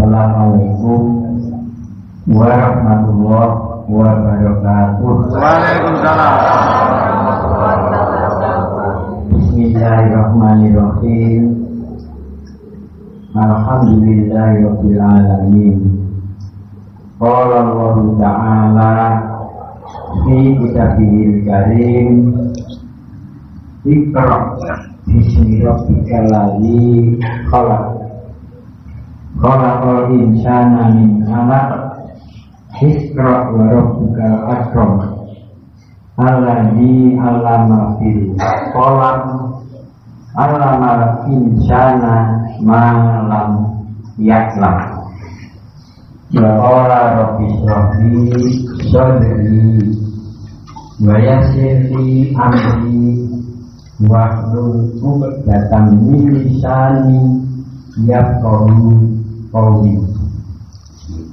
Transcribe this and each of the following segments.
Assalamualaikum warahmatullahi wabarakatuh. Waalaikumsalam. Bismillahirrahmanirrahim. Alhamdulillahirabbil alamin. Qala Allah Ta'ala fi kitabihil karim, Iqra bismi rabbikal ladzi khalaq. Khalaqal insana min 'alaq. Iqra wa rabbukal akram. Alladzi 'allama bil qalam. 'Allamal insana ma lam ya'lam. Ya qala rabbi shrahli sadri wa yassir li amri wahlul 'uqdatam min lisani yafqahu qawli.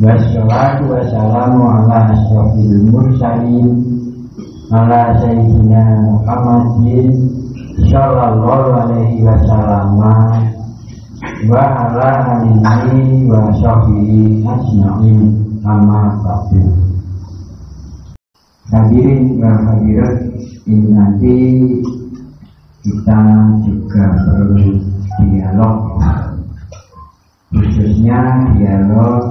Wassalatu wassalamu ala asyrofil mursalin ala sayyidina Muhammadin sallallahu alaihi wasallam wa ala alihi wa sahbihi ajma'in, amma ba'du. Hadirin dan hadirat, ini nanti kita juga perlu dialog, khususnya dialog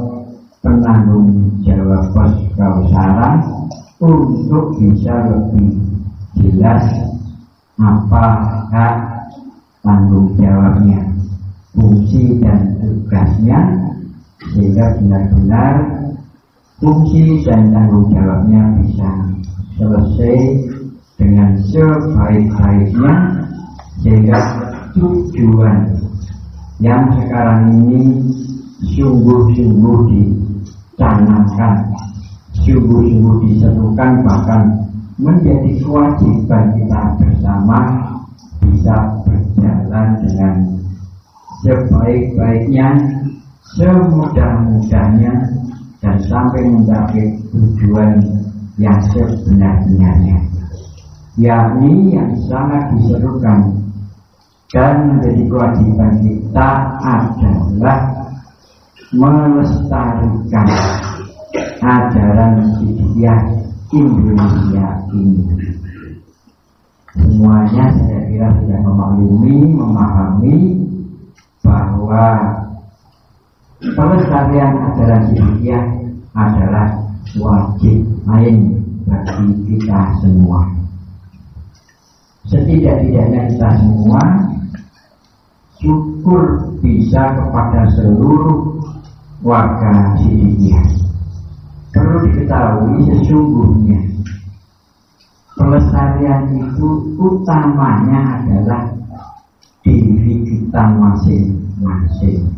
penanggung jawab pos kausaran, untuk bisa lebih jelas apa hak tanggung jawabnya, fungsi dan tugasnya, sehingga benar-benar fungsi dan tanggung jawabnya bisa selesai dengan sebaik-baiknya, sehingga tujuan yang sekarang ini sungguh-sungguh dicanangkan, sungguh-sungguh diserukan, bahkan menjadi kewajiban kita bersama, bisa berjalan dengan sebaik-baiknya, semudah-mudahnya, dan sampai mencapai tujuan yang sebenar-benarnya, yakni yang sangat diserukan dan menjadi kewajiban kita adalah melestarikan ajaran hidayah Indonesia ini. Semuanya saya kira sudah memahami bahwa pelestarian ajaran hidayah adalah wajib ain bagi kita semua. Setidak-tidaknya kita semua syukur bisa kepada seluruh warga Sidikiyah. Perlu diketahui sesungguhnya pelestarian itu utamanya adalah diri kita masing-masing.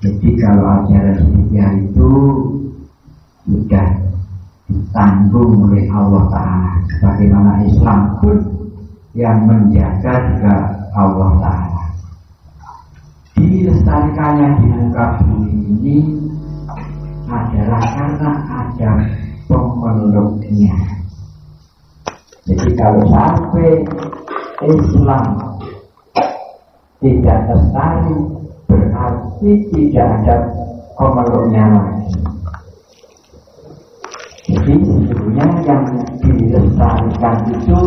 Jadi kalau ajaran Sidikiyah itu sudah ditanggung oleh Allah Ta'ala, bagaimana Islam pun yang menjaga juga Allah Ta'ala. Dilestarikannya di muka bumi ini adalah karena ada pemeluknya. Jadi kalau sampai Islam tidak lestari, berarti tidak ada pemeluknya lagi. Jadi sesungguhnya yang dilestarikan itu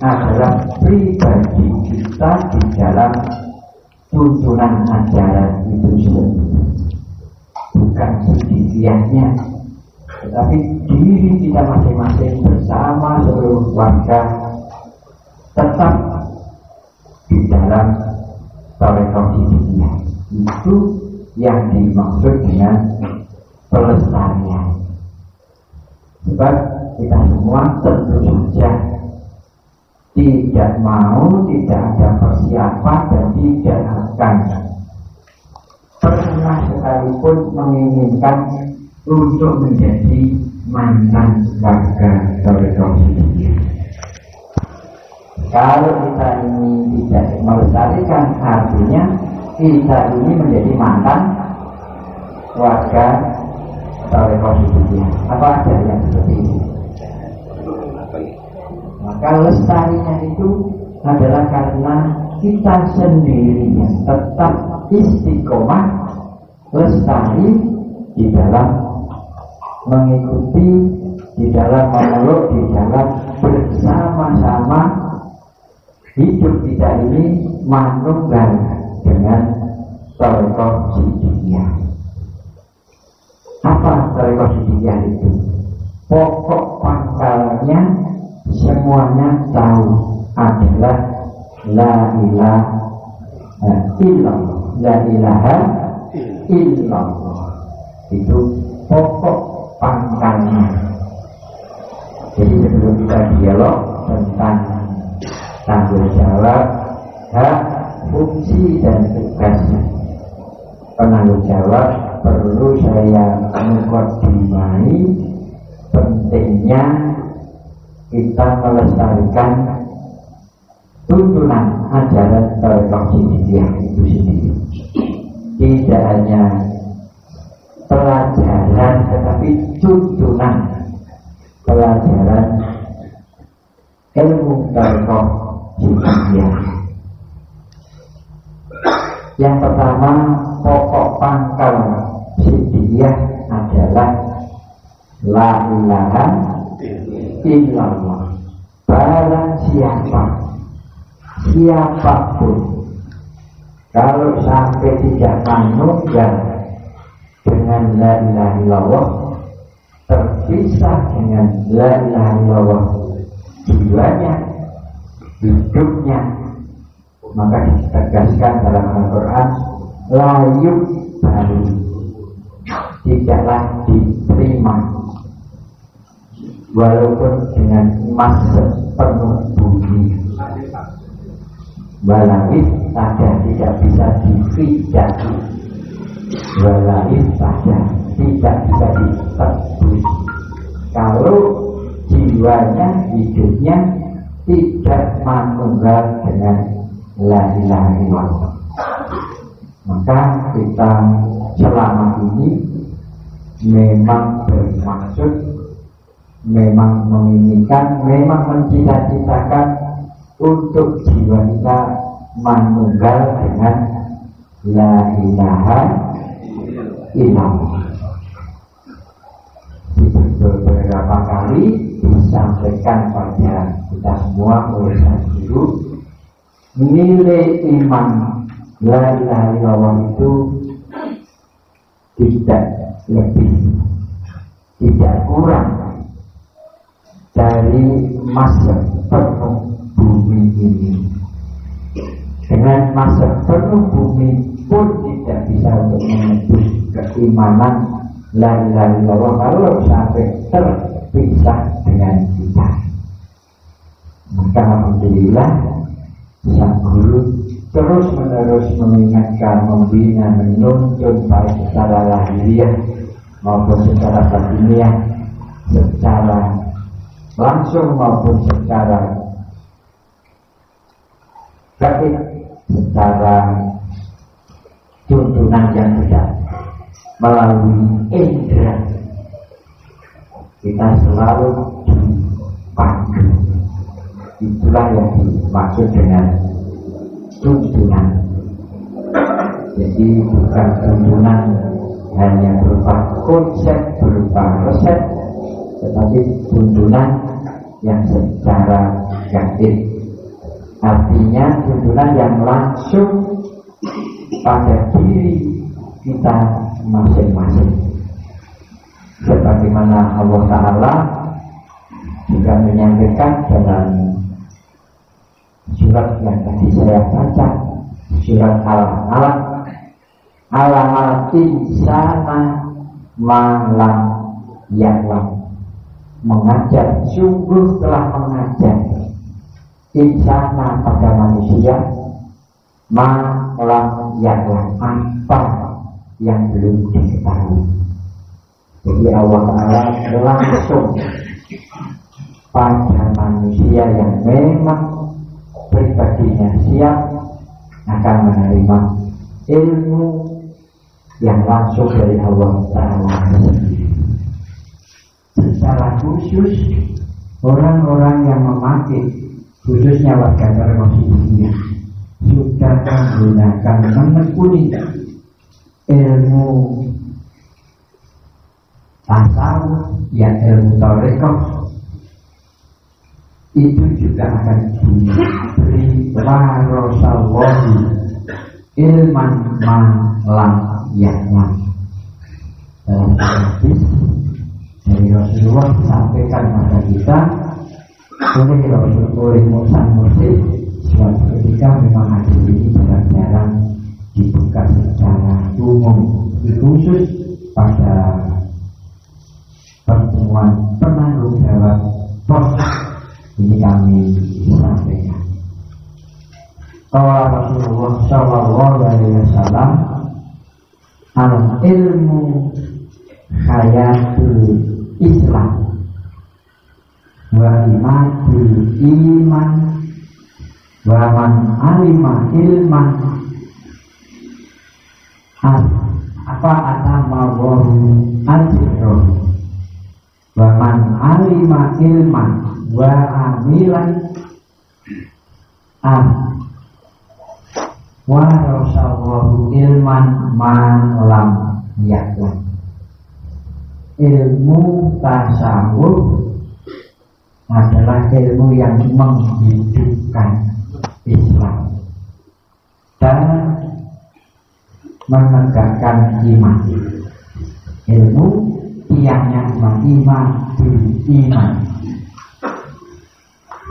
adalah pribadi kita di dalam tuntunan ajaran itu sendiri, bukan sedikitnya, tetapi diri kita masing-masing bersama seluruh warga tetap di dalam tarekat hidayah. Itu yang dimaksud dengan pelestarian. Sebab kita semua tentu saja tidak mau, tidak ada persiapan, dan tidak akan pernah sekalipun menginginkan untuk menjadi mantan warga tarekat hidayah. Kalau kita ini tidak melestarikan, artinya kita ini menjadi mantan warga tarekat hidayah. Apa ada yang seperti ini? Maka lestarinya itu adalah karena kita sendiri yang tetap istiqomah lestari di dalam mengikuti, di dalam memeluk, di dalam bersama-sama hidup kita ini manunggal dengan Thariqah Sidikiyah. Apa Thariqah Sidikiyah itu? Pokok pangkalnya semuanya tahu adalah la ilaha illallah, la ilaha illallah. Itu pokok pangkalnya. Jadi sebelum kita dialog tentang tanggung jawab, hak, fungsi dan tugas penanggung jawab, perlu saya mengkodimai pentingnya kita melestarikan tuntunan ajaran Thariqah Sidikiyah itu sendiri. Tidak hanya pelajaran tetapi tuntunan pelajaran ilmu Thariqah Sidikiyah. Yang pertama, pokok pangkal Sidikiyah adalah la ilaha illallah. Barang siapapun kalau sampai tidak manunggal dengan la ilaha illallah, terpisah dengan la ilaha illallah jiwanya, hidupnya, maka ditegaskan dalam Al-Quran, layuk baru, tidaklah diterima walaupun dengan emas sepenuh bumi. Walawis saja tidak bisa dipijaki, walawis saja tidak bisa ditebus kalau jiwanya, hidupnya tidak manunggal dengan la ilaha illallah. Maka kita selama ini memang bermaksud, memang menginginkan, memang mencita-citakan untuk jiwa kita manunggal dengan la ilaha illallah. Beberapa kali disampaikan pada kita semua oleh sang guru, nilai iman la ilaha illallah itu tidak lebih, tidak kurang dari masa penuh bumi ini. Dengan masa penuh bumi pun tidak bisa untuk menembus keimanan la ilaha illallah kalau sampai terpisah dengan kita. Maka alhamdulillah sang guru terus menerus mengingatkan, membina, menuntun baik secara lahiriah maupun secara batiniah, secara langsung maupun secara gaib, secara tuntunan yang tidak melalui indera. Kita selalu dipandu. Itulah yang dimaksud dengan tuntunan. Jadi bukan tuntunan hanya berupa konsep, berupa resep, tetapi tuntunan yang secara gaib. Artinya tuntunan yang langsung pada diri kita masing-masing. Sebagaimana Allah Ta'ala juga menyampaikan dalam surat yang tadi saya baca, surat Al-Alaq, alamal insana malam ya'lam, mengajar, sungguh telah mengajar insana pada manusia malam ya'lam, apa yang belum diketahui. Jadi Allah Ta'ala langsung pada manusia yang memang pribadinya siap akan menerima ilmu yang langsung dari Allah Ta'ala sendiri. Secara khusus orang-orang yang memakai, khususnya warga Thariqah Sidikiyah, sudah menggunakan, menekuni ilmu tasawuf, yang ilmu tarekat itu juga akan diberi warasallahi ilman lam ya'lam. Dalam hadis dari Rasulullah disampaikan kepada kita oleh Rasul oleh Musa Mursid, suatu ketika memang hadis ini jarang-jarang dibuka secara umum, khusus pada pertemuan penanggung jawab pos ini kami sampaikan. Kalau Rasulullah Shallallahu Alaihi Wasallam al ilmu hayatul Islam wa imatul iman wa man alima ilman apa atamawahu al-jirroh wa man alima ilman wa amilan wa rasulullah ilman man lam ya'lam. Ilmu tasawuf adalah ilmu yang menghidupkan Islam dan menegakkan iman. Ilmu tiangnya iman beriman.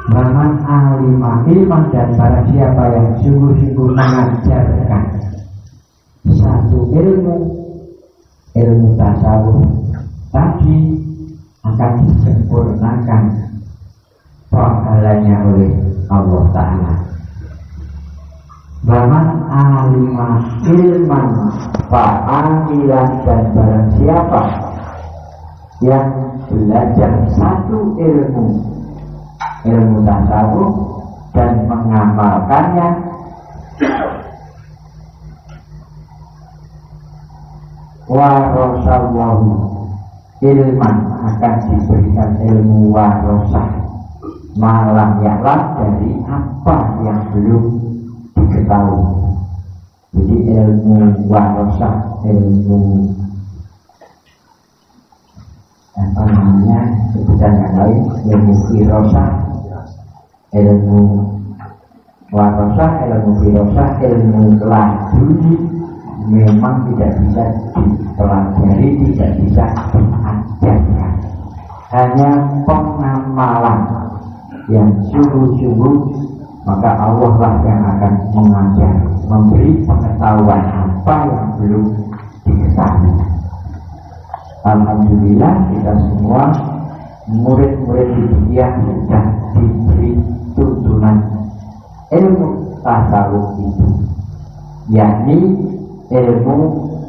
Bahkan alimah ilman dan para siapa yang sungguh-sungguh mengajarkan satu ilmu tasawuf tadi akan disempurnakan pahalanya oleh Allah Ta'ala. Bahkan alimah ilman fa'amilan dan barang siapa yang belajar satu ilmu tasawuf dan mengamalkannya, warasallahu ilman akan diberikan ilmu warasah malam ya'lam dari apa yang belum diketahui. Jadi ilmu warasah, ilmu apa namanya sebutan yang lain, ilmu firasah, ilmu warasah, ilmu firasah, ilmu laduni memang tidak bisa dipelajari, tidak bisa diajarkan. Hanya pengamalan yang sungguh-sungguh, maka Allah lah yang akan mengajar, memberi pengetahuan apa yang belum diketahui. Alhamdulillah kita semua murid-murid di dunia sudah diberi tuntunan ilmu tasawuf itu, yakni ilmu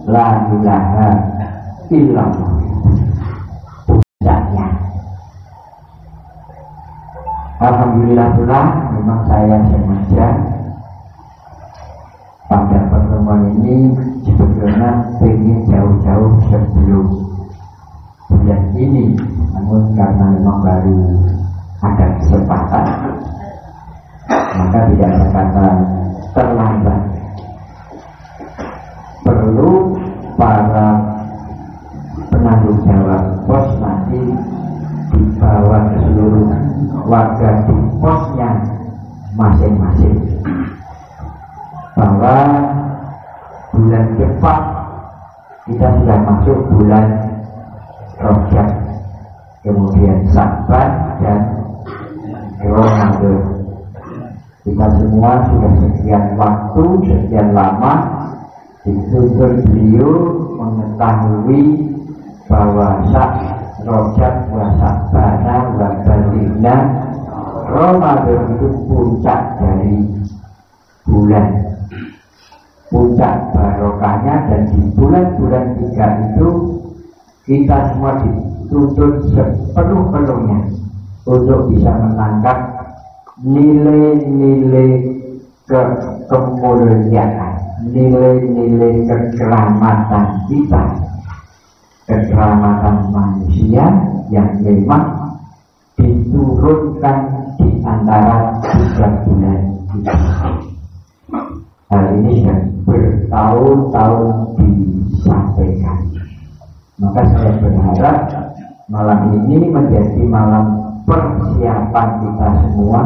la ilaha illallah. Puncaknya alhamdulillah pula memang saya sengaja pada pertemuan ini sebetulnya ingin jauh-jauh sebelum bulan ini, namun karena memang baru ada kesempatan maka tidak ada kata terlambat. Perlu para penanggung jawab pos nanti dibawa ke seluruh warga di posnya masing-masing bahwa bulan depan kita sudah masuk bulan Rajab, kemudian Sya'ban dan Ramadan. Kita semua sudah sekian waktu, sekian lama dituntut beliau mengetahui bahwa Rajab wa Sya'ban wa Balina Ramadan itu puncak dari bulan, puncak barokahnya, dan di bulan-bulan 3 itu kita semua dituntut sepenuh-penuhnya untuk bisa menangkap nilai-nilai kemuliaan, nilai-nilai keselamatan kita, keselamatan manusia yang memang diturunkan di antara 3 bulan itu. Hal ini sudah bertahun-tahun disampaikan. Maka saya berharap malam ini menjadi malam persiapan kita semua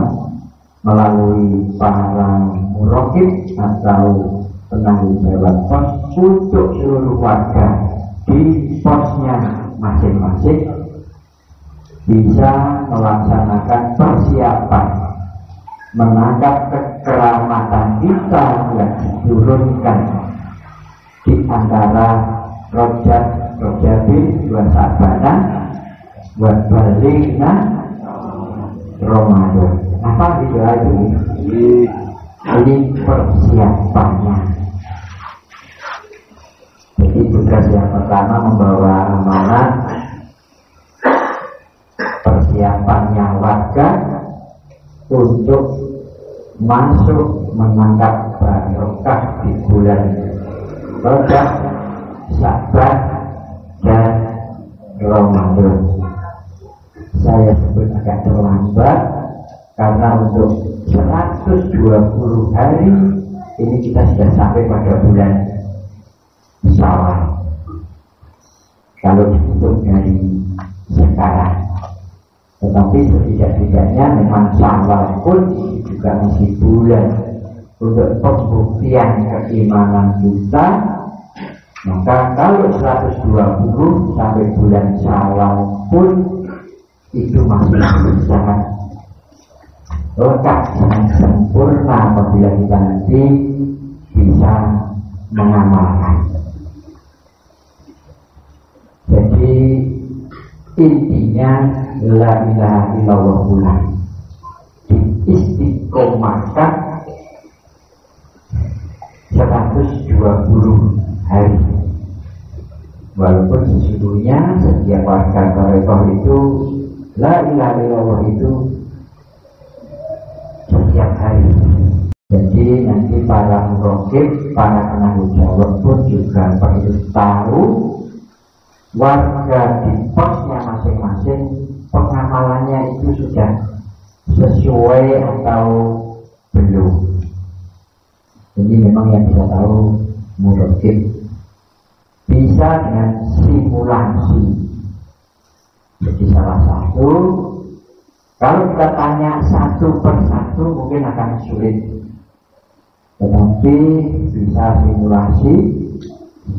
melalui para murokib atau penanggung jawab pos untuk seluruh warga di posnya masing-masing bisa melaksanakan persiapan menangkap kekeramatan kita yang diturunkan di antara Rojabin dua Sabanan buat balikna Ramadan. Apa gitu aja ini persiapannya. Jadi tugas yang pertama membawa amanah persiapannya warga untuk masuk menangkap barokah di bulan Rajab, Sya'ban dan Ramadan. Saya sebut agak terlambat karena untuk 120 hari ini kita sudah sampai pada bulan Syawal. Kalau dihitung dari sekarang, tetapi setidak-tidaknya memang Syawal pun juga masih bulan untuk pembuktian keimanan kita. Maka kalau 120 sampai bulan Syawal pun itu masih sangat lengkap, sangat sempurna apabila kita nanti bisa mengamalkan. Jadi intinya la ilaha illallah bulan diistiqomahkan 120 hari. Walaupun sesungguhnya setiap warga Torekoh itu la ilaha illallah itu setiap hari. Jadi nanti para murokib, para penanggung jawab pun juga perlu tahu warga di posnya masing-masing pengamalannya itu sudah sesuai atau belum. Jadi memang yang bisa tahu murokib bisa dengan simulasi. Jadi salah satu, kalau kita tanya satu per satu mungkin akan sulit, tetapi bisa simulasi,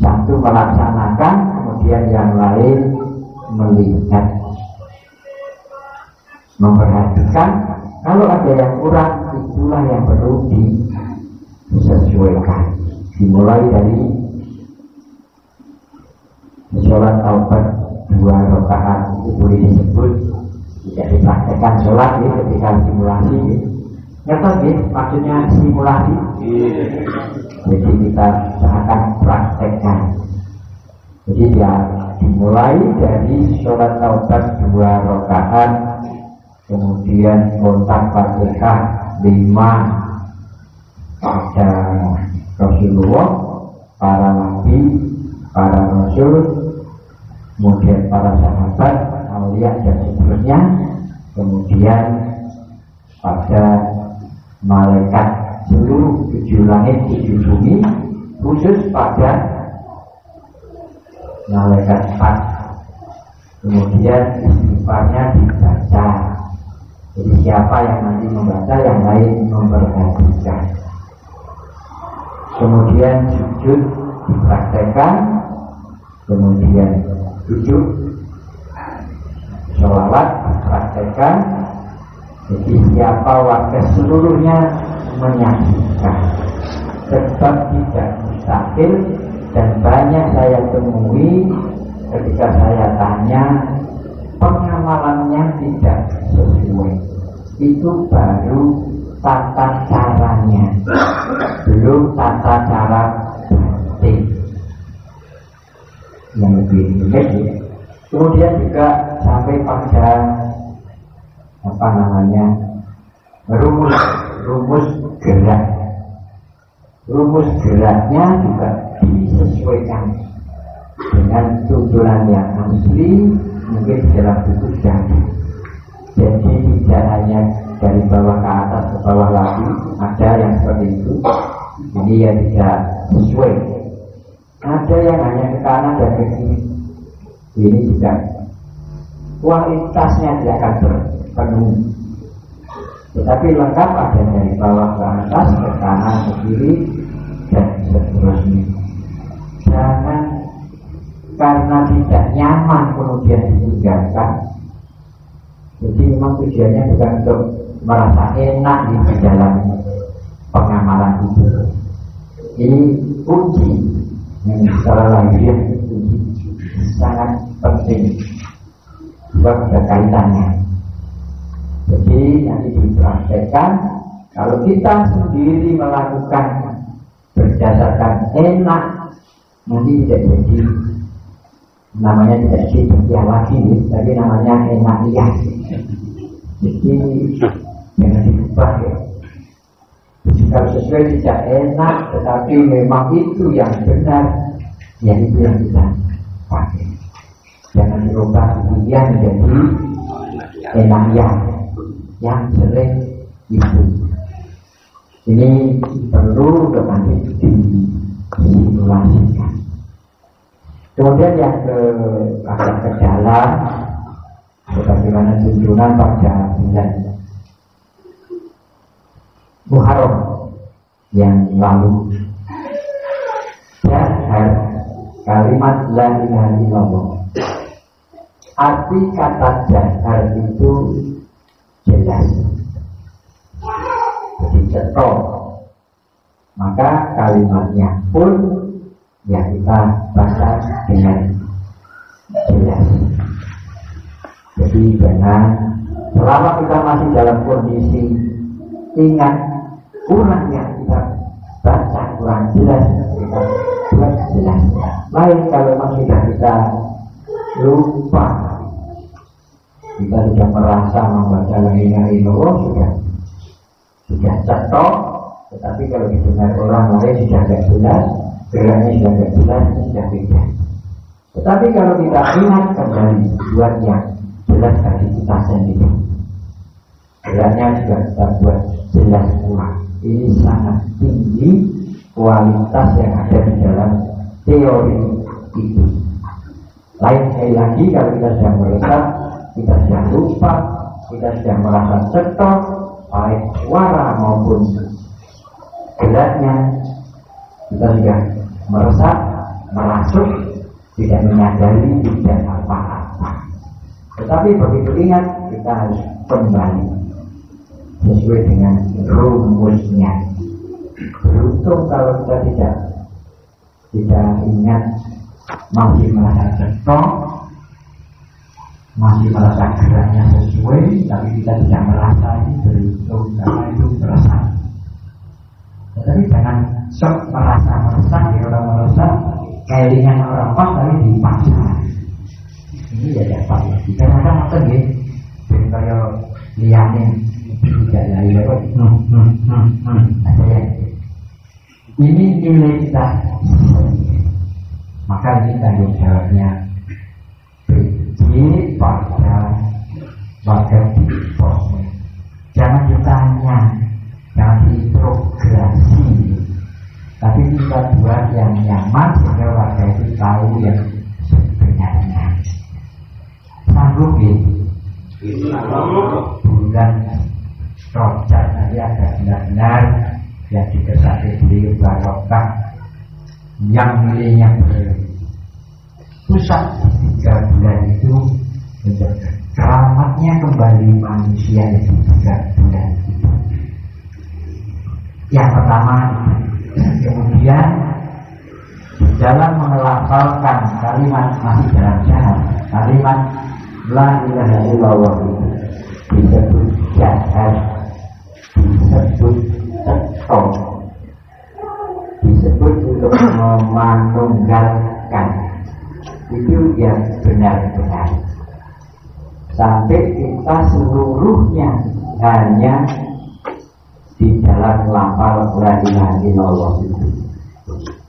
satu melaksanakan, kemudian yang lain melihat, memperhatikan. Kalau ada yang kurang, itulah yang perlu disesuaikan. Dimulai dari sholat taubat 2 rakaat itu boleh disebut tidak dipraktekkan sholat ya, ketika simulasi ya. Ngerti ya, maksudnya simulasi. Jadi kita akan praktekkan. Jadi ya dimulai dari sholat taubat 2 rakaat, kemudian kontak Fatihah 5 pada Rasulullah, para nabi, para rasul, kemudian para sahabat, aulia dan seterusnya, kemudian pada malaikat seluruh 7 langit 7 bumi, khusus pada malaikat 4. Kemudian istighfarnya dibaca. Jadi siapa yang nanti membaca, yang lain memperhatikan. Kemudian sujud dipraktekkan, kemudian duduk sholawat dipraktekkan. Jadi siapa warga seluruhnya menyaksikan, sebab tidak mustahil. Dan banyak saya temui ketika saya tanya pengamalannya tidak sesuai, itu baru tata caranya, belum tata cara batin yang lebih unik ya. Kemudian juga sampai pada rumus gerak. Rumus geraknya juga disesuaikan dengan tuntunan yang asli, mungkin di dalam buku jadi. Jadi tidak hanya dari bawah ke atas ke bawah lagi, ada yang seperti itu, Ini yang tidak sesuai. Ada yang hanya ke kanan dan ke kiri. Ini juga kualitasnya tidak akan terpenuhi. Tetapi lengkap ada dari bawah ke atas, ke kanan, ke kiri, dan seterusnya. Jangan karena tidak nyaman kemudian ditinggalkan. Jadi memang tujuannya bukan untuk merasa enak di dalam pengamalan itu. Ini kunci yang secara lahir sangat penting, sebab ada kaitannya. Jadi nanti dipraktekkan, kalau kita sendiri melakukan berdasarkan enak, nanti tidak jadi, namanya tidak jadi lagi, tapi namanya enakiyah. Jadi jangan diubah ya. Kalau sesuai tidak enak, tetapi memang itu yang benar, ya itu yang kita pakai. Jangan dirubah kemudian menjadi enakiyah yang sering itu. Ini perlu nanti disimulasikan. Kemudian yang agak ke dalam, bagaimana tuntunan pada bulan Muharram yang lalu, dan kalimat la ilaha illallah. Arti kata jahar itu jelas, jadi cetok. Maka kalimatnya pun ya kita baca dengan jelas. Jadi jangan selama kita masih dalam kondisi ingat kurangnya kita baca kurang jelas, kita buat jelas. Lain kalau memang kita lupa, kita sudah merasa membaca la ilaha illallah sudah cetok, tetapi kalau didengar orang lain sudah tidak jelas, geraknya sudah tidak jelas, sudah beda. Tetapi kalau kita ingat kembali buat yang jelas bagi kita sendiri, geraknya juga kita buat jelas pula. Ini sangat tinggi kualitas yang ada di dalam teori itu. Lain sekali lagi kalau kita sudah meresap, kita sudah lupa, kita sudah merasa cetok, baik suara maupun geraknya, kita sudah meresap, merasuk, tidak menyadari, tidak apa-apa. Tetapi begitu ingat, kita harus kembali sesuai dengan rumusnya. Beruntung kalau kita tidak ingat, masih merasa cetok, masih merasa geraknya sesuai, tapi kita tidak merasa, ini beruntung karena itu merasa. Tetapi jangan sok merasa, ya orang merasa kelingan orang pas tapi dipaksa. Ini ya dapat ya. Kita kadang macam ni, kalau lianin tidak lagi lewat. Ada yang ini nilai kita. Maka ini tanggung jawabnya beri pada bosnya. Jangan ditanya, jangan diinterogasi, tapi kita buat yang nyaman sehingga warga itu tahu yang sebenarnya. Sanggup ya? Bulan Rojak nanti ada benar-benar yang dikesaki beliau barokah, yang nilainya berpusat 3 bulan itu untuk keramatnya kembali manusia itu 3 bulan itu. Yang pertama, kemudian di dalam mengelafalkan kalimat masih dalam jahat, kalimat la ilaha illallah itu disebut jahat, disebut cetok, disebut untuk memanunggalkan. Itu yang benar-benar sampai kita seluruhnya hanya di dalam lafal la ilaha illallah itu.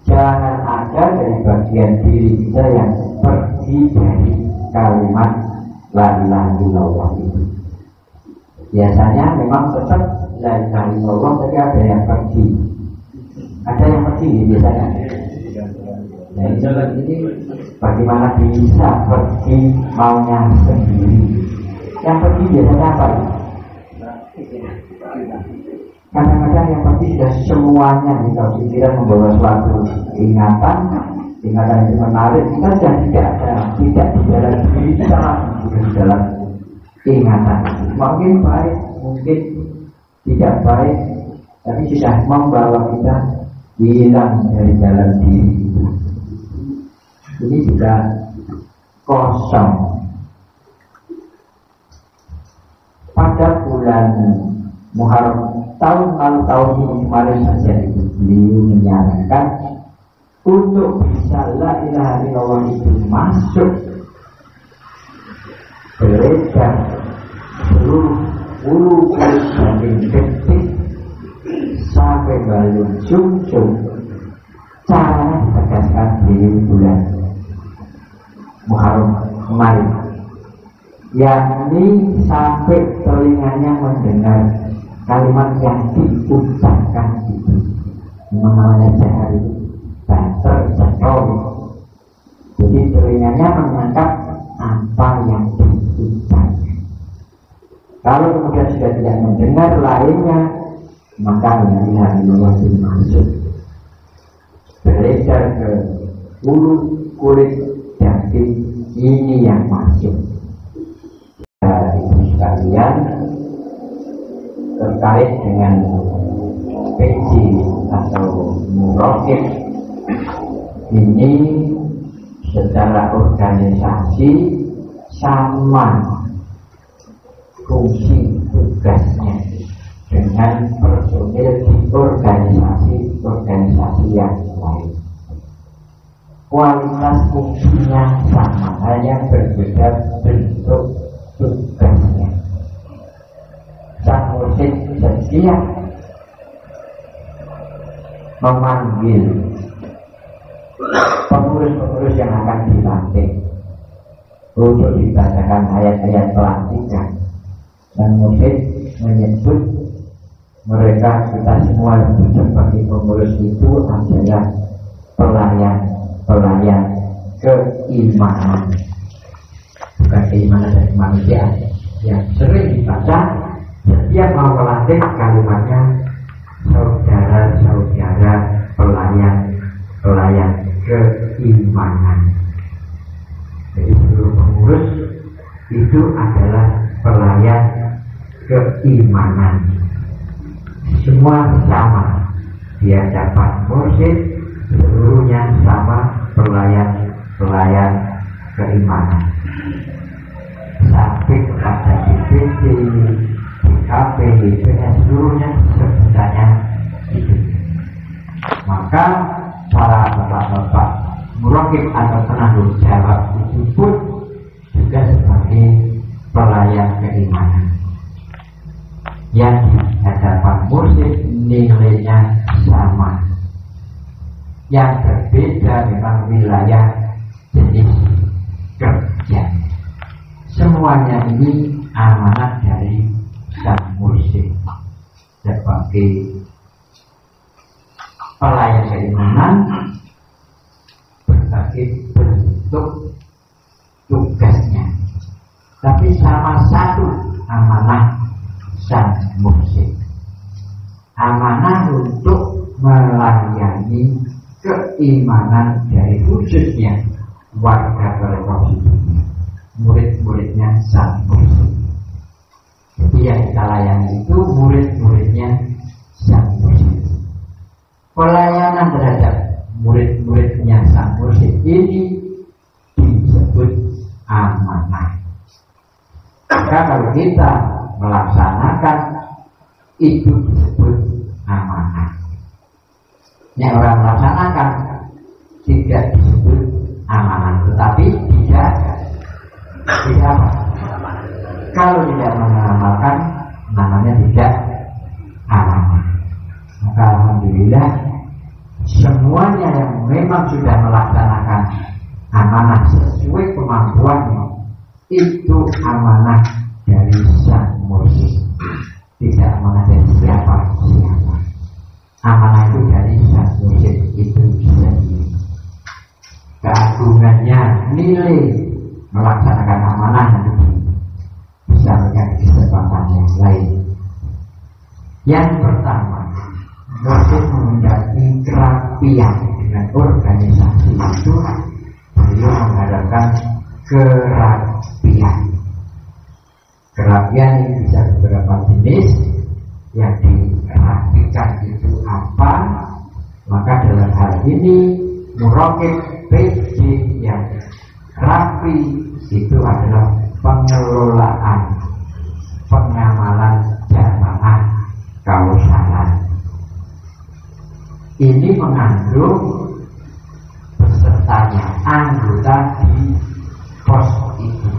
Jangan ada dari bagian diri kita yang pergi dari kalimat la ilaha illallah itu. Biasanya memang tetap la ilaha illallah, tapi ada yang pergi. Ada yang pergi biasanya. Nah ini bagaimana bisa pergi maunya sendiri? Yang pergi biasanya apa? Kadang-kadang yang pergi sudah semuanya kita pikiran membawa suatu ingatan itu menarik, kita sudah tidak di dalam diri kita, di dalam ingatan. Mungkin baik, mungkin tidak baik, tapi sudah membawa kita hilang dari dalam diri kita. Ini sudah kosong. Pada bulan Muharram tahun ini kemarin saja itu beliau menyarankan untuk bisa la ilaha illallah itu masuk beredar seluruh ulu kulit daging detik sampai balung sumsum. Caranya ditegaskan di bulan Muharram kemarin, yakni sampai telinganya mendengar kalimat yang diucapkan itu. Namanya sehari banter jatuh. Jadi telinganya menangkap apa yang diucapkan. Kalau kemudian sudah tidak mendengar lainnya, maka la ilaha illallah itu masuk beredar ke ulu kulit daging ini yang masuk. Ibu sekalian, terkait dengan PJ atau murokib ini secara organisasi sama fungsi tugasnya dengan personil di organisasi yang lain. Kualitas fungsinya sama, hanya berbeda bentuk tugasnya. Sang mursyid setiap memanggil pengurus-pengurus yang akan dilantik untuk dibacakan ayat-ayat pelantikan, dan mursyid menyebut mereka, kita semua sebagai pengurus itu adalah pelayan keimanan, bukan keimanan dari manusia yang sering dibaca setiap mau melantik. Kalimatnya saudara-saudara pelayan keimanan. Jadi seluruh pengurus itu adalah pelayan keimanan. Semua sama di hadapan mursyid, seluruhnya sama pelayan keimanan. Sampai kepada DPD, DKP, DPS, seluruhnya sebenarnya itu. Maka para bapak-bapak murokib atau penanggung jawab itu pun juga sebagai pelayan keimanan yang di hadapan mursyid nilainya sama. Yang berbeda memang wilayah jenis kerja. Semuanya ini amanat dari sang mursyid sebagai pelayan keimanan, berbagai bentuk tugasnya, tapi sama satu amanah sang mursyid, amanah untuk melayani keimanan dari khususnya warga Borobudur, murid-muridnya sang mursyid. Jadi yang kita layani itu murid-muridnya sang mursyid. Pelayanan terhadap murid-muridnya sang mursyid ini disebut amanah. Maka kalau kita melaksanakan itu disebut amanah. Yang orang melaksanakan tidak disebut amanah, tetapi tidak apa? Kalau tidak mengamalkan namanya tidak amanah. Maka alhamdulillah semuanya yang memang sudah melaksanakan amanah sesuai kemampuannya itu amanah dari sang mursyid, tidak amanah dari siapa. Amanah itu dari sang masjid itu bisa diri. Keagungannya nilai melaksanakan amanah nanti bisa menjadi kesempatan yang lain. Yang pertama, masjid menghadapi kerapian dengan organisasi itu, beliau mengharapkan kerapian. Kerapian ini bisa beberapa jenis. Yang dirapikan itu apa? Maka dalam hal ini murokib PJ yang rapi itu adalah pengelolaan pengamalan jamaah kausalan. Ini mengandung pesertanya anggota di pos itu.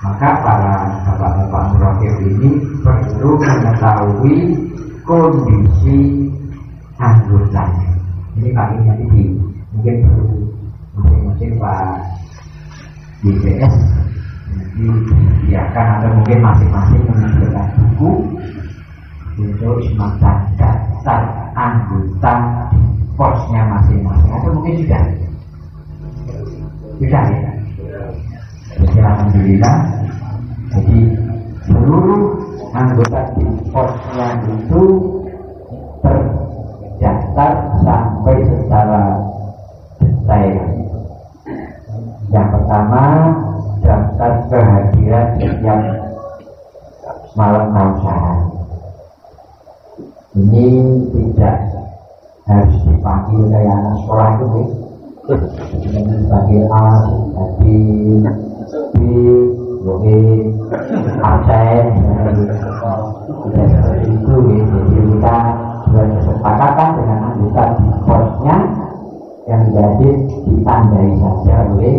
Maka para bapak-bapak murokib ini perlu mengetahui kondisi anggotanya. Ini Pak ini nanti mungkin perlu masing-masing Pak BPS nanti disediakan atau mungkin masing-masing menunjukkan buku untuk semacam daftar anggota di posnya masing-masing, atau mungkin sudah ya. Jadi alhamdulillah, jadi seluruh anggota di posnya itu terdaftar sampai secara detail. Yang pertama, daftar kehadiran setiap malam kausalan. Ini tidak harus dipanggil kayak anak sekolah itu, dipanggil A, tadi B, B, absen, tidak seperti itu. Jadi kita buat kesepakatan dengan anggota di posnya yang jadi ditandai saja oleh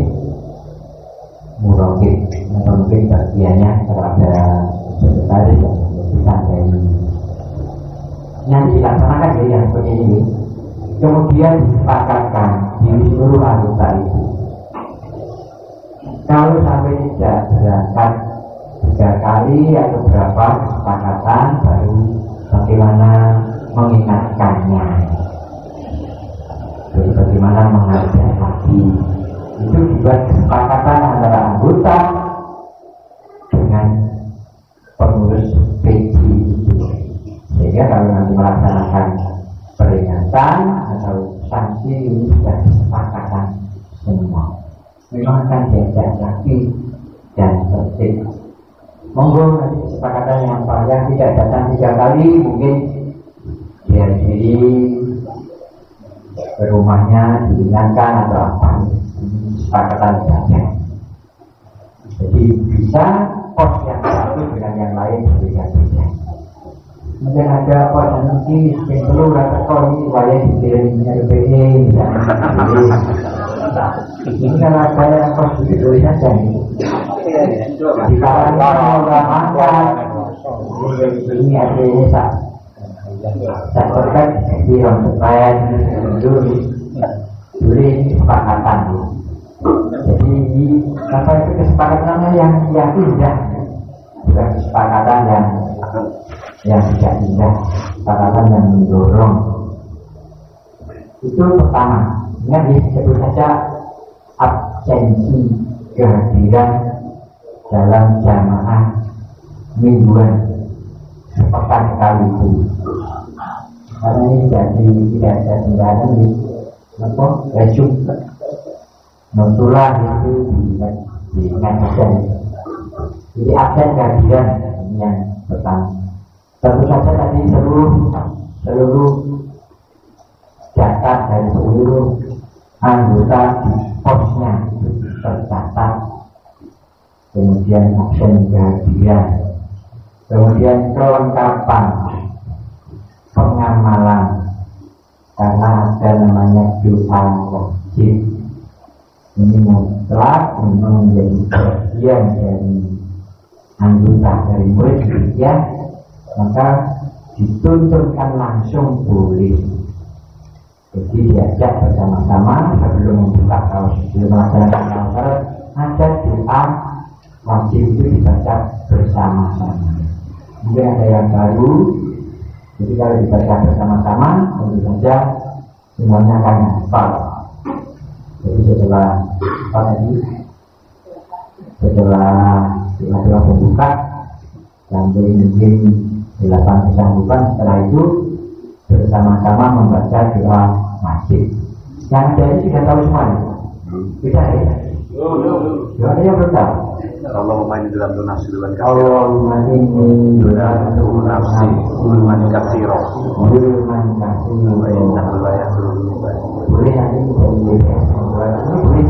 murokib, atau mungkin bagiannya kepada sekretaris yang ditandai. Yang dilaksanakan jadi yang seperti ini. Kemudian disepakatkan di seluruh anggota itu. Kalau sampai tidak berangkat 3 kali atau berapa kesepakatan, baru bagaimana mengingatkannya. Jadi bagaimana mengajak lagi. Itu dibuat kesepakatan antara anggota dengan pengurus PJ itu. Sehingga kalau nanti melaksanakan peringatan atau sanksi ini sudah kesepakatan semua. Memang akan diajak lagi dan tertib. Monggo nanti kesepakatan yang panjang, tidak datang 3 kali, mungkin dia diri ke rumahnya diingatkan atau apa. Kesepakatan saja. Jadi bisa pos yang satu dengan yang lain berbeda-beda. Mungkin ada pos yang mungkin perlu rasa kau ini wajah dikirim RPE misalnya. Ini kalau ada yang pos tulis saja. Di kalangan orang makan ini ada tak terkait di orang depan dulu kesepakatan. Jadi apa itu kesepakatan yang indah, bukan kesepakatan yang tidak indah, kesepakatan yang mendorong. Itu pertama. Ingat disebut saja absensi kehadiran dalam jamaah mingguan sepekan sekali itu. Karena ini tidak ada tinggalan di rejum notulah itu diingat absen. Jadi absen kehadiran yang pertama. Tentu saja tadi seluruh data dari seluruh anggota di posnya itu tercatat. Kemudian absen kehadiran, kemudian kelengkapan pengamalan, karena ada namanya doa wajib. Ini mutlak memang menjadi bagian dari anggota dari murid ya, maka dituntunkan langsung boleh. Jadi diajak bersama-sama sebelum membuka kaos, sebelum melaksanakan kaos, ada doa wajib itu dibaca bersama-sama. Mungkin ada yang baru Jadi kalau dibaca bersama-sama, tentu saja semuanya akan hafal. Jadi setelah apa tadi? Setelah doa pembuka yang mungkin 8 kesambutan, setelah itu bersama-sama membaca doa masjid. Yang dari sudah tahu semuanya. Bisa ya? Doanya belum tahu. Allahumma inni dalam nafsi dan Allahumma inni dalam nafsi ulman katsira ulman katsira wa innahu la yaghfiru boleh nanti boleh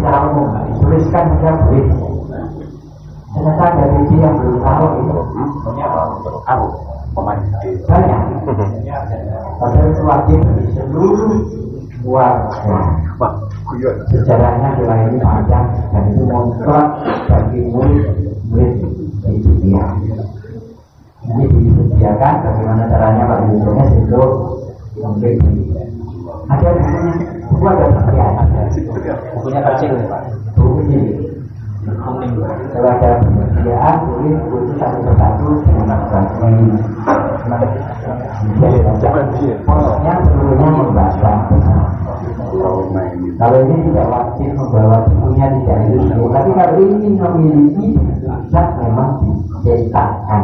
secara umum tuliskan saja boleh. Ternyata dari dia yang belum tahu itu tahu pemain banyak. Padahal itu wajib bagi seluruh warga. Sejarahnya doa ini panjang dan itu mutlak bagi murid itu dia. Ini disediakan bagaimana caranya Pak Yusuf itu mungkin ada buku ada seperti apa? Bukunya kecil Pak. Buku ini. Kalau ada persediaan tulis buku satu persatu dengan pokoknya seluruhnya membaca. Kalau ini tidak wajib membawa bukunya tidak itu, tapi kalau ini memiliki bisa memang dicetakkan.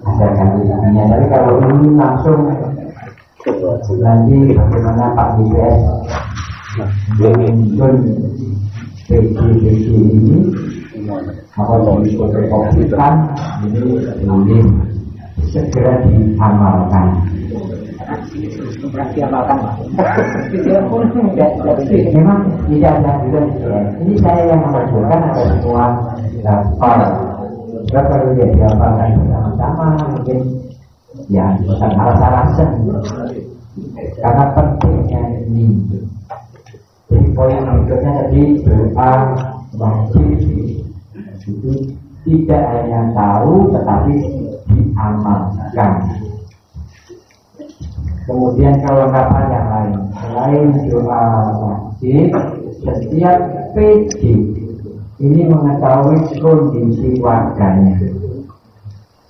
Ada kandidatnya, tapi kalau ini langsung nanti bagaimana Pak BPS menunjukkan PJ ini apa difotokopikan ini boleh segera diamalkan. Memang tidak ada juga. Ini saya yang mengajukan ada semua daftar. Jika perlu dia diamalkan bersama-sama mungkin ya bukan alasan karena pentingnya ini. Jadi poin berikutnya tadi doa wajib itu tidak hanya tahu tetapi diamalkan. Kemudian kelengkapan yang lain selain doa wajib, setiap PJ ini mengetahui kondisi warganya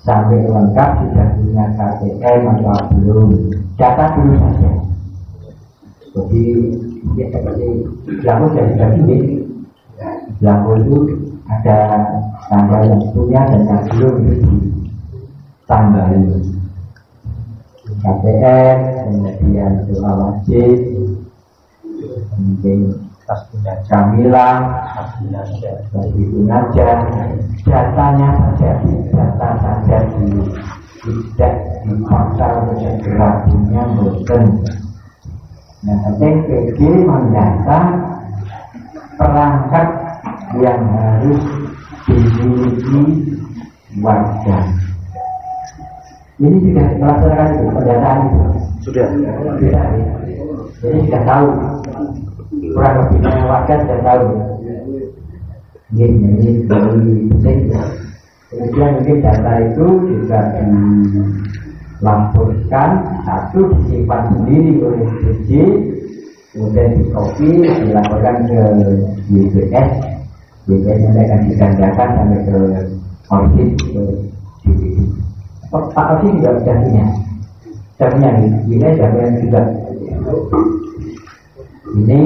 sampai lengkap sudah punya KTM atau belum, data dulu saja. Jadi seperti Jago jadi Jago itu ada tanggal yang punya dan yang belum itu ditambah KTM, kemudian doa wajib, mungkin camilan, bagi pengajar, datanya saja, data saja tidak dipaksa untuk segera punya bosan. Nah, PPG mendata perangkat yang harus dimiliki warga. Ini sudah melaksanakan itu, pendataan itu sudah. Jadi sudah tahu kurang lebihnya warga sudah tahu. Ini penting. Kemudian mungkin data itu juga dilampirkan, satu disimpan sendiri oleh PJ, kemudian di copy dilaporkan ke BPS. BPS nanti akan digandakan sampai ke audit ke DPD. Pak Audi juga jadinya ini jaminan juga. Ini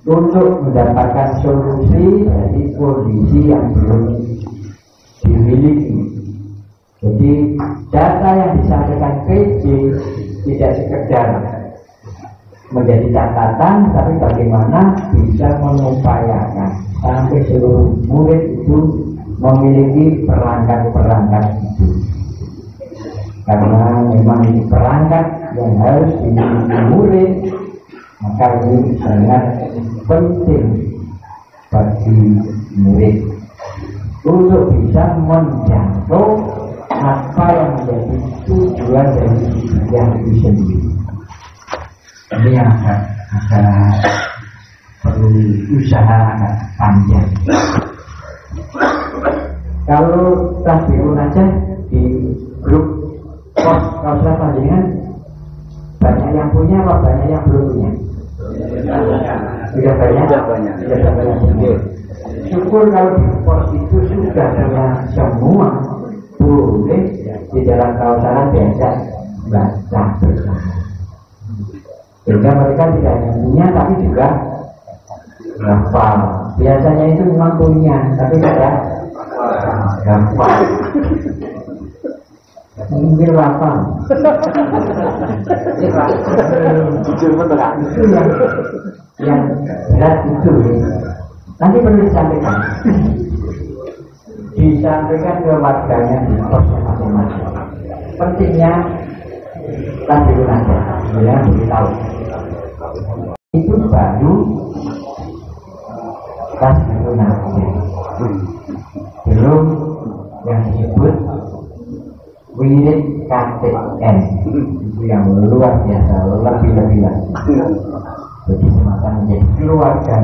untuk mendapatkan solusi dari kondisi yang belum dimiliki. Jadi data yang disampaikan PJ tidak sekedar menjadi catatan, tapi bagaimana bisa mengupayakan sampai seluruh murid itu memiliki perangkat-perangkat itu. Karena memang ini perangkat yang harus dimiliki murid, maka ini sangat penting bagi murid untuk bisa menjangkau apa yang menjadi tujuan dari yang itu sendiri. Ini yang agak perlu usaha agak panjang. Kalau tasbihun aja di grup pos kausa panjenengan banyak yang punya apa banyak yang belum punya? Sudah banyak. Syukur kalau di pos itu sudah punya semua, boleh di dalam kawasan diajak baca bersama. Sehingga mereka tidak hanya punya tapi juga hafal. Biasanya itu memang punya tapi tidak hafal. Mungkin hafal. Jujur betul kan? Itu yang berat itu. Nanti perlu disampaikan. Disampaikan ke warganya di kosnya masing-masing. Pentingnya tadi aja, ya beritahu. Itu baru tasbihun aja. Belum yang disebut wirid KTN, itu yang luar biasa, lebih-lebih. Jadi semacam menjadi keluarga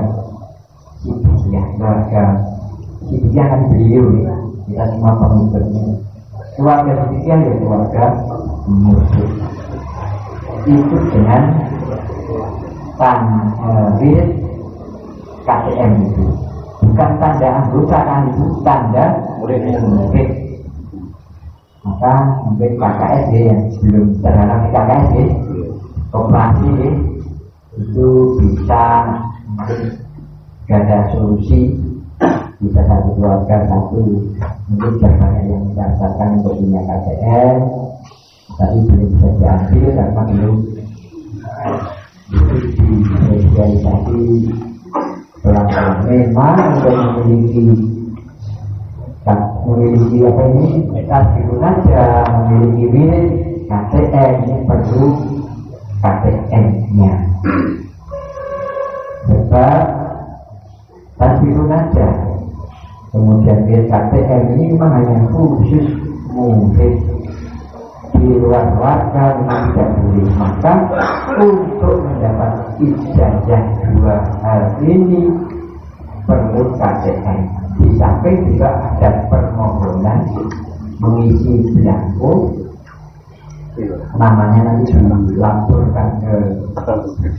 Hidayah, keluarga Hidayah kan beliau ya, kita semua pengikutnya. Keluarga Hidayah ya keluarga musuh. Itu dengan wirid KTM itu bukan tanda anggota kan, itu tanda murid. Maka mungkin KKSD yang belum terhadap KKSD operasi itu bisa mungkin gak ada solusi, bisa satu keluarga satu, mungkin banyak yang mendaftarkan untuk punya KTM tapi belum bisa diambil karena belum disosialisasi pelan-pelan. Memang untuk memiliki apa ini tasbihun aja, memiliki wirid KTM ini perlu KTM-nya. Sebab tasbihun aja, kemudian wirid KTM ini memang hanya khusus murid, di luar warga memang tidak boleh. Maka untuk mendapat ijazah dua hal ini perlu KTM. Di samping juga ada permohonan mengisi belangko, namanya nanti dilaporkan ke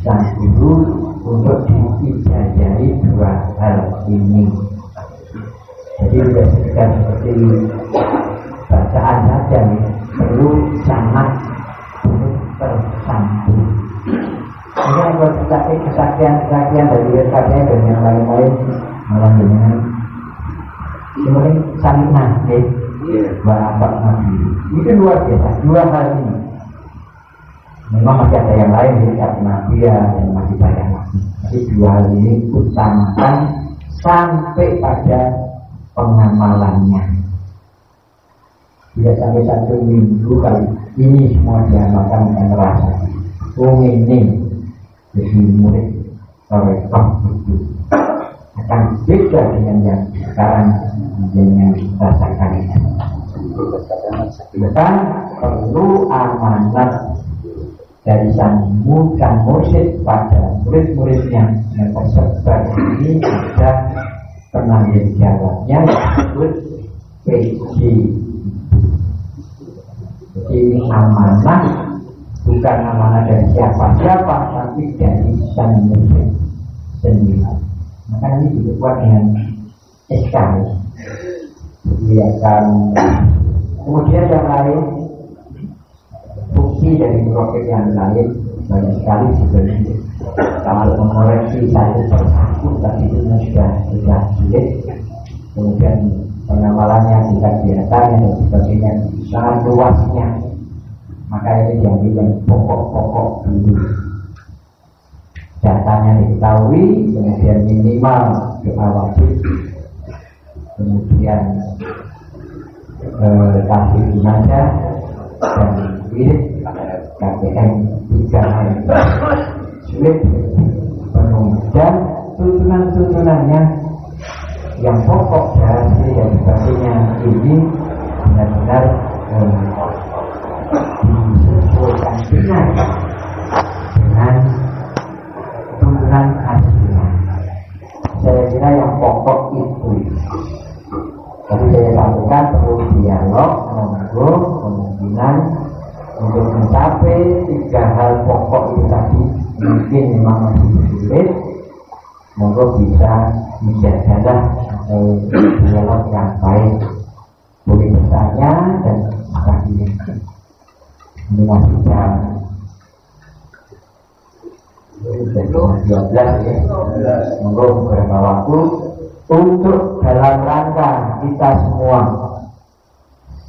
sang guru untuk diijazahi dua hal ini. Jadi tidak sekedar seperti bacaan saja nih, perlu sangat tersambung. Ini buat kesaksian dari RKPN dan yang lain-lain malam dengan kemudian salinah, bapak nabi itu luar biasa. Dua hal ini memang masih ada yang lain di nabi yang masih banyak lagi, tapi dua hal ini utamakan sampai pada pengamalannya. Tidak sampai 1 minggu kali ini semua diamalkan dengan rasa ini jadi murid torikoh itu akan beda dengan yang sekarang dengan rasakan ini. Kita perlu amanat dari sang mursyid pada murid-muridnya yang tersebar ini. Ada penanggung jawabnya disebut PJ. Jadi ini amanah, bukan amanah dari siapa-siapa, tapi dari sang mursyid sendiri. Maka ini dibuat dengan SK. Jadi akan kemudian yang lain, fungsi dari proses yang lain banyak sekali sebenarnya. Kalau mengoreksi satu persatu tapi itu sudah sulit. Kemudian pengamalannya tingkat biasanya dan sebagainya sangat luasnya. Maka ini diambil yang pokok-pokok dulu. Datanya diketahui, kemudian minimal doa wajib, kemudian tasbih saja dan wirid KTM 3 hari sulit penuh, dan tuntunan-tuntunannya yang pokok dan sebagainya ini benar-benar disesuaikan dengan tuntunan aslinya. Saya kira yang pokok itu. Tapi saya sampaikan perlu dialog, monggo kemungkinan untuk mencapai 3 hal pokok itu tadi mungkin memang masih sulit. Monggo bisa dijaga atau dialog yang baik boleh bertanya dan akan ini masih jam 12 ya. Monggo beberapa waktu untuk dalam rangka kita semua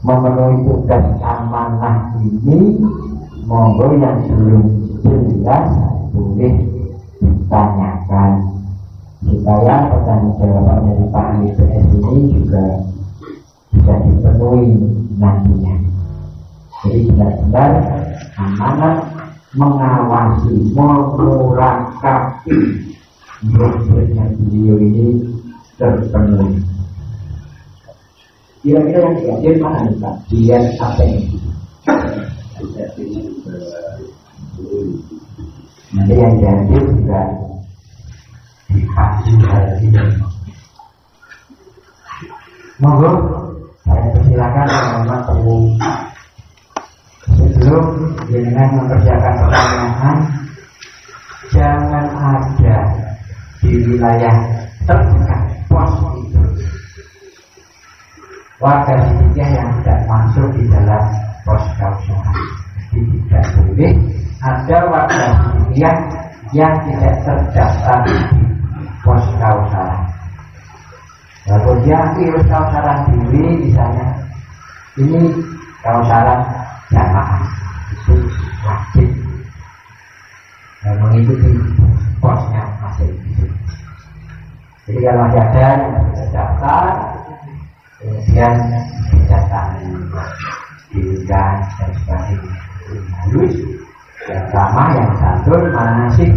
memenuhi tugas amanah ini. Monggo yang belum jelas boleh ditanyakan supaya pertanyaan jawaban dari Pak IPS ini juga bisa dipenuhi nantinya. Jadi benar-benar amanat mengawasi, memurakabi murid-muridnya beliau ini terpenuhi. Kira-kira yang diambil mana nih Pak? Dilihat apa ini? Nanti yang diambil juga dikasih hal ini. Monggo, saya persilakan teman-teman perlu sebelum dengan mempersiapkan pertanyaan, jangan ada di wilayah terdekat pos itu warga Sidikiyah yang tidak masuk di dalam pos Kausara. Jadi tidak boleh ada warga Sidikiyah yang tidak terdaftar di pos Kausara. Lalu dia virus Kausara diri misalnya, ini Kausara jamaah itu wajib mengikuti posnya masing-masing. Jadi kalau masih ada yang terdaftar, kemudian didatangi, diundang dan sebagainya. Harus yang sama yang satu masih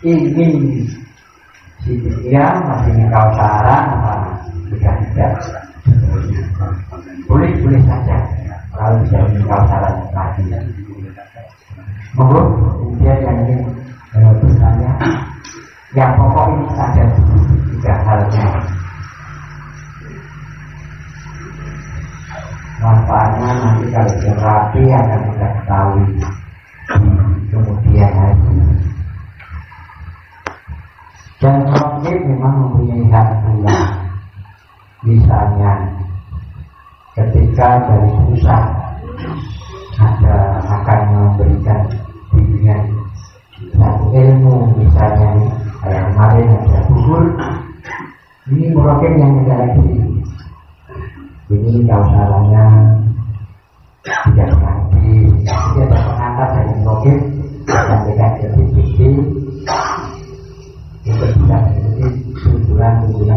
ingin Sidikiyah masih ingin Kausara apa sudah tidak boleh saja kalau bisa ingin Kausara lagi. Monggo kemudian yang ingin bertanya yang pokok ini saja tiga halnya. Manfaatnya nanti kalau terapi akan kita ketahui kemudian hari. Dan mungkin memang mempunyai hak pula. Misalnya ketika dari pusat ada akan memberikan bimbingan satu ilmu, misalnya kayak kemarin ada gugur, ini murakim yang tidak lagi. Ini Kausaranya tidak lagi, dia berpengantar dari murakim sampaikan ke BPD untuk bisa mengikuti tujuan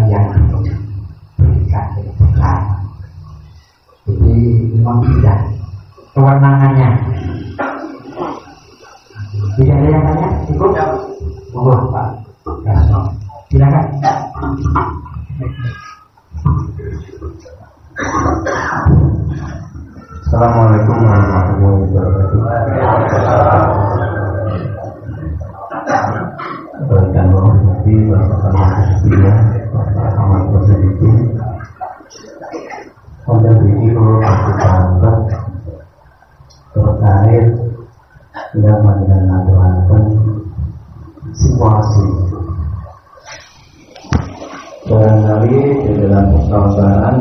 yang diberikan oleh Tuhan. Jadi memang tidak kewenangannya. Tidak ada yang tanya? Cukup? Monggo Pak. Silakan. Assalamualaikum warahmatullahi wabarakatuh. Dan menghormati Bapak Mahathir amat bersedikit pada diri berbangun terkait yang mengenalkan situasi barangkali di dalam persaudaraan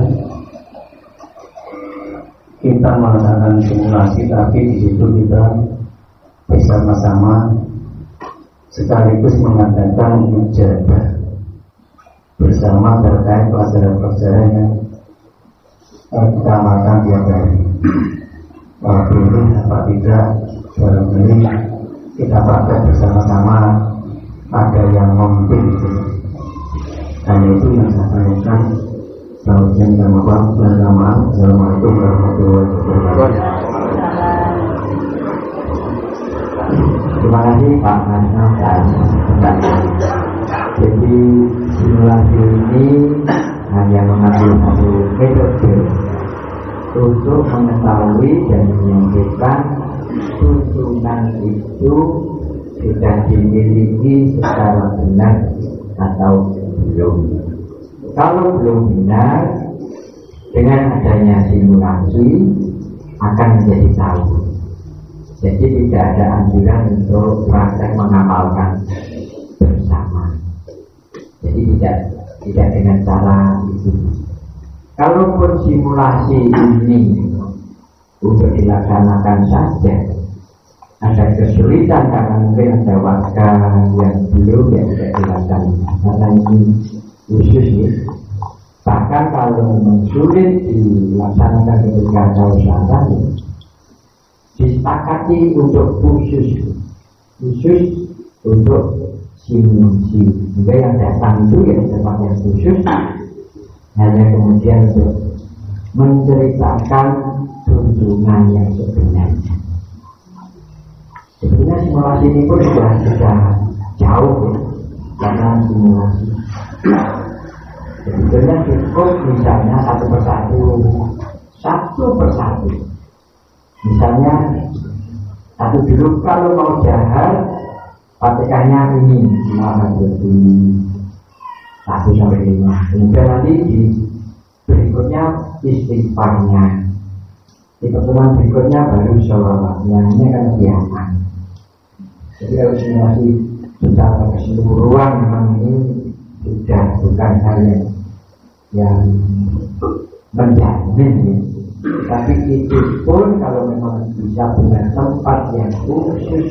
kita melaksanakan simulasi, tapi di situ kita bersama-sama sekaligus mengadakan mujahadah bersama terkait pelajaran-pelajaran yang kita amalkan tiap hari. Boleh apa tidak dalam ini kita pakai bersama-sama, ada yang memimpin itu. Hanya itu yang saya tanyakan. Selanjutnya kita mohon maaf. Assalamualaikum warahmatullahi wabarakatuh. Terima kasih Pak Nasna dan jadi simulasi ini hanya mengambil satu metode untuk mengetahui dan menyampaikan tuntunan itu sudah dimiliki secara benar atau belum. Kalau belum benar, dengan adanya simulasi akan menjadi tahu. Jadi tidak ada anjuran untuk praktek mengamalkan bersama. Jadi tidak dengan cara itu. Kalaupun simulasi ini untuk dilaksanakan saja ada kesulitan karena mungkin ada warga yang belum yang tidak dilaksanakan karena ini khusus ya. Bahkan kalau mensulit dilaksanakan ketika ada usaha disepakati untuk khusus untuk simulasi. Juga yang datang itu ya tempat yang khusus hanya kemudian untuk menceritakan tuntunan yang sebenarnya. Sebenarnya simulasi ini pun sudah jauh ya, karena simulasi. Sebenarnya cukup misalnya satu persatu. Misalnya satu dulu kalau mau jahat, Fatihahnya ini 1-5. Kemudian nanti di berikutnya istighfarnya. Di pertemuan berikutnya baru sholawatnya. Ini kan kiamat. Jadi kalau simulasi secara keseluruhan memang ini sudah bukan hal yang menjamin ya. Tapi itu pun kalau memang bisa punya tempat yang khusus,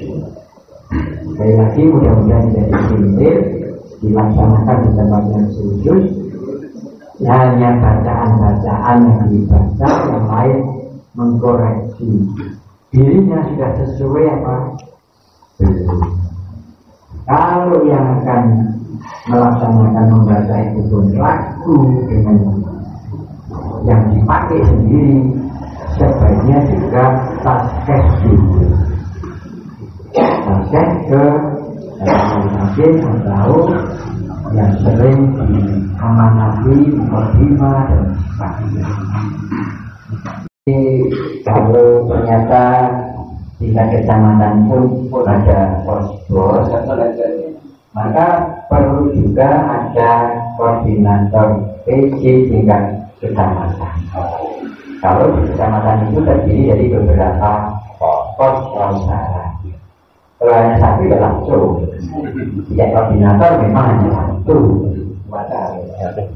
sekali lagi mudah-mudahan tidak disindir, dilaksanakan di tempat yang khusus, hanya bacaan-bacaan yang dibaca, yang lain mengkoreksi dirinya sudah sesuai apa belum. Kalau yang akan melaksanakan membaca itu pun ragu dengan yang dipakai sendiri, sebaiknya juga taskes dulu. Taskes ke mungkin tahu yang sering diamanati, mukadimah dan sebagainya. Kalau ternyata tingkat kecamatan pun ada pospos, maka perlu juga ada koordinator PJ tingkat kecamatan. Kalau di kecamatan itu terdiri dari beberapa pos saudara. Kalau hanya satu ya langsung. Tidak koordinator memang hanya satu.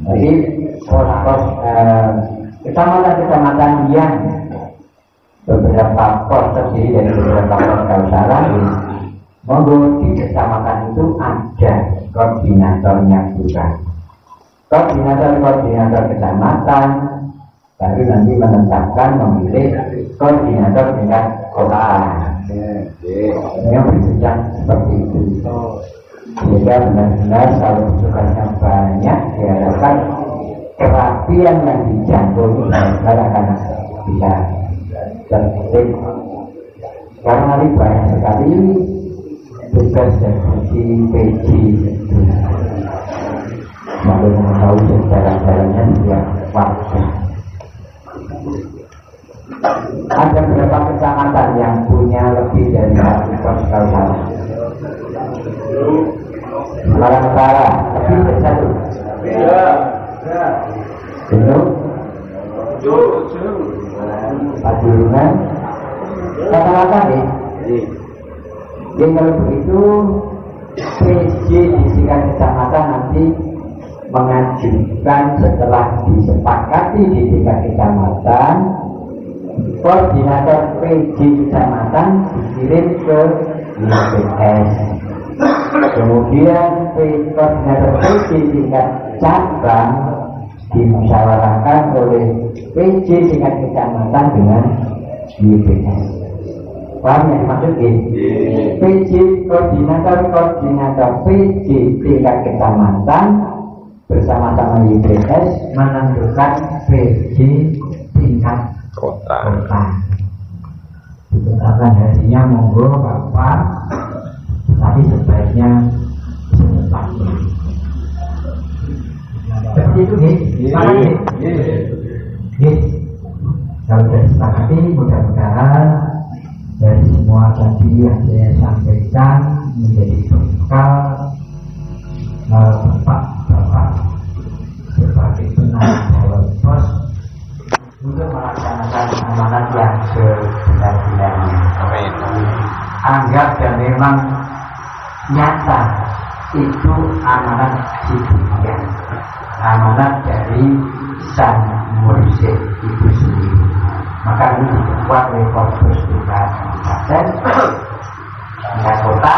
Jadi pos kecamatan yang beberapa pos terdiri dari beberapa pos saudara. Monggo di kecamatan itu ada koordinatornya juga. Koordinator kecamatan baru nanti menetapkan memilih koordinator tingkat kota yang berjenjang seperti itu. Sehingga benar-benar kalau tugasnya banyak diharapkan kerapian yang dijangkau akan bisa tertib. Karena ini banyak sekali tugas dari PJ itu. Lalu mengetahui sejarah-sejarahnya setiap waktu. Ada beberapa kecamatan yang punya lebih dari satu pos saudara. Malang Utara lebih dari satu. Belum. Padurungan. Kata-kata nih. Yang kalau begitu PJ di tingkat kecamatan nanti mengajukan setelah disepakati di tingkat kecamatan, koordinator PJ kecamatan dikirim ke IPS. Kemudian koordinator PJ tingkat cabang dimusyawarahkan oleh PJ tingkat kecamatan dengan IPS. Paham yang maksudnya? PJ koordinator PJ tingkat kecamatan bersama-sama IPS menentukan PJ tingkat kota. Ditetapkan harinya monggo Bapak, tapi sebaiknya secepatnya. Seperti itu nih, kalau sudah disepakati, mudah-mudahan dari semua tadi yang saya sampaikan menjadi bekal Bapak sebagai penanggung pos untuk melaksanakan amanat yang sebenar-benarnya. Anggap dan memang nyata itu amanat hidup, amanat dari Sang ngurusin itu sendiri. Maka ini dibuat oleh Korpus Tingkat Kabupaten tingkat kota,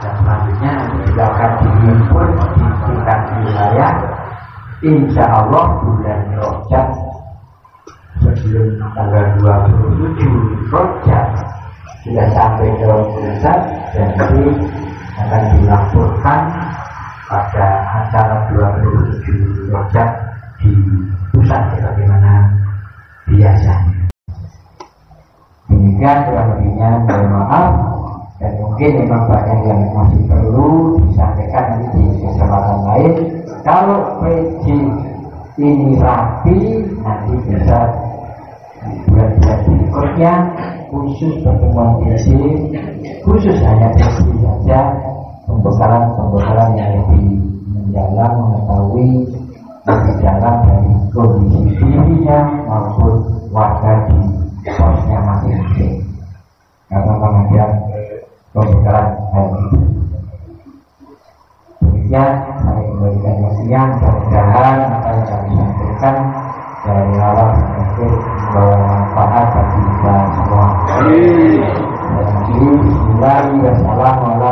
dan selanjutnya juga akan dihimpun di tingkat wilayah. Insya Allah bulan Rajab sebelum tanggal 27 Rajab sudah sampai ke pusat, dan nanti akan dilaporkan pada acara 27 Rajab di pusat sebagaimana biasanya. Demikian kurang lebihnya, mohon maaf, dan mungkin memang banyak yang masih perlu disampaikan di kesempatan lain. Kalau PJ ini rapi, nanti bisa bulan-bulan berikutnya khusus pertemuan PJ, khusus hanya PJ saja, pembekalan yang lebih mendalam, mengetahui lebih dalam dari kondisi dirinya maupun warga di posnya masing-masing, karena mengajar pembekalan hal itu. Demikian saya kembalikan yang mudah-mudahan apa yang kami sampaikan dari awal sampai akhir membawa manfaat bagi kita semua. Bismillahirrahmanirrahim.